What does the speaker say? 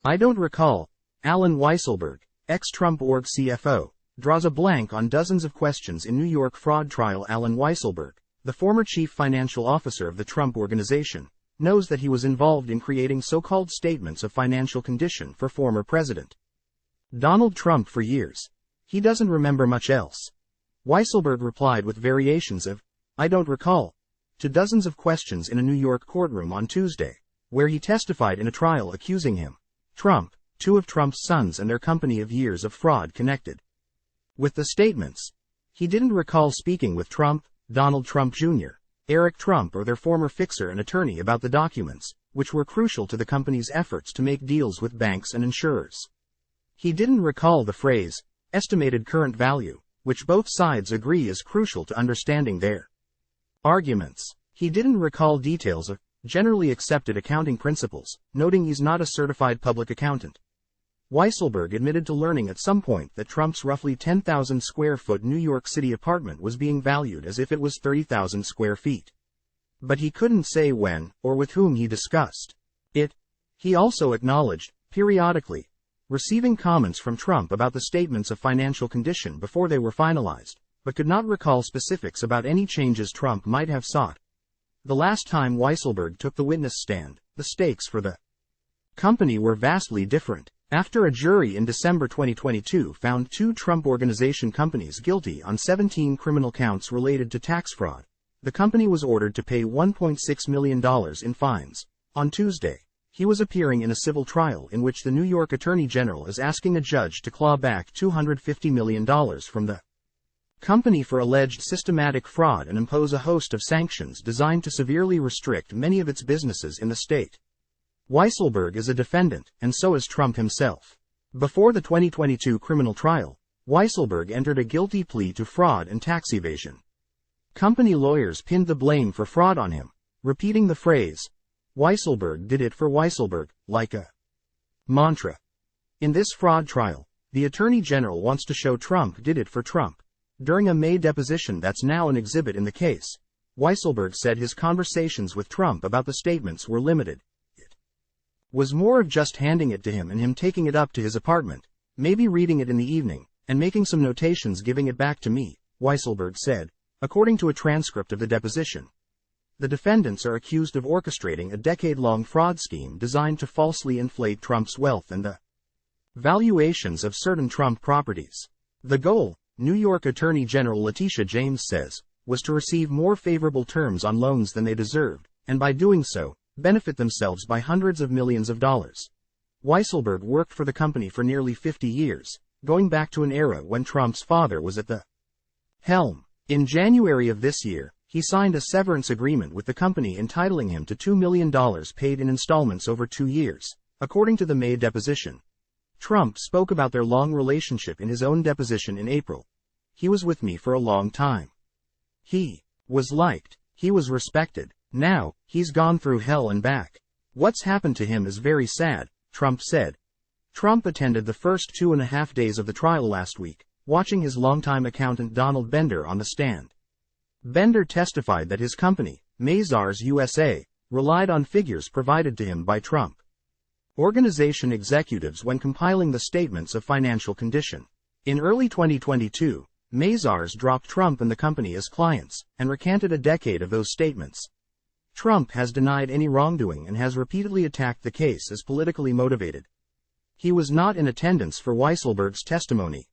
I don't recall. Allen Weisselberg, ex-Trump Org CFO, draws a blank on dozens of questions in New York fraud trial. Allen Weisselberg, the former chief financial officer of the Trump Organization, knows that he was involved in creating so-called statements of financial condition for former President Donald Trump for years. He doesn't remember much else. Weisselberg replied with variations of, I don't recall, to dozens of questions in a New York courtroom on Tuesday, where he testified in a trial accusing him, Trump, two of Trump's sons and their company of years of fraud connected with the statements. He didn't recall speaking with Trump, Donald Trump Jr., Eric Trump or their former fixer and attorney about the documents, which were crucial to the company's efforts to make deals with banks and insurers. He didn't recall the phrase, estimated current value, which both sides agree is crucial to understanding their arguments. He didn't recall details of generally accepted accounting principles, noting he's not a certified public accountant. Weisselberg admitted to learning at some point that Trump's roughly 10,000 square foot New York City apartment was being valued as if it was 30,000 square feet. But he couldn't say when or with whom he discussed it. He also acknowledged, periodically, receiving comments from Trump about the statements of financial condition before they were finalized, but could not recall specifics about any changes Trump might have sought. The last time Weisselberg took the witness stand, the stakes for the company were vastly different. After a jury in December 2022 found two Trump Organization companies guilty on 17 criminal counts related to tax fraud, the company was ordered to pay $1.6 million in fines. On Tuesday, he was appearing in a civil trial in which the New York Attorney General is asking a judge to claw back $250 million from the company for alleged systematic fraud and impose a host of sanctions designed to severely restrict many of its businesses in the state. Weisselberg is a defendant, and so is Trump himself. Before the 2022 criminal trial, Weisselberg entered a guilty plea to fraud and tax evasion. Company lawyers pinned the blame for fraud on him, repeating the phrase, Weisselberg did it for Weisselberg, like a mantra. In this fraud trial, the Attorney General wants to show Trump did it for Trump. During a May deposition that's now an exhibit in the case, Weisselberg said his conversations with Trump about the statements were limited. Was more of just handing it to him and him taking it up to his apartment, maybe reading it in the evening, and making some notations giving it back to me, Weisselberg said, according to a transcript of the deposition. The defendants are accused of orchestrating a decade-long fraud scheme designed to falsely inflate Trump's wealth and the valuations of certain Trump properties. The goal, New York Attorney General Letitia James says, was to receive more favorable terms on loans than they deserved, and by doing so, benefit themselves by hundreds of millions of dollars. Weisselberg worked for the company for nearly 50 years, going back to an era when Trump's father was at the helm. In January of this year, he signed a severance agreement with the company entitling him to $2 million paid in installments over 2 years, according to the May deposition. Trump spoke about their long relationship in his own deposition in April. He was with me for a long time. He was liked. He was respected. Now, he's gone through hell and back. What's happened to him is very sad, Trump said. Trump attended the first 2.5 days of the trial last week, watching his longtime accountant Donald Bender on the stand. Bender testified that his company, Mazars USA, relied on figures provided to him by Trump Organization executives when compiling the statements of financial condition. In early 2022, Mazars dropped Trump and the company as clients, and recanted a decade of those statements. Trump has denied any wrongdoing and has repeatedly attacked the case as politically motivated. He was not in attendance for Weisselberg's testimony,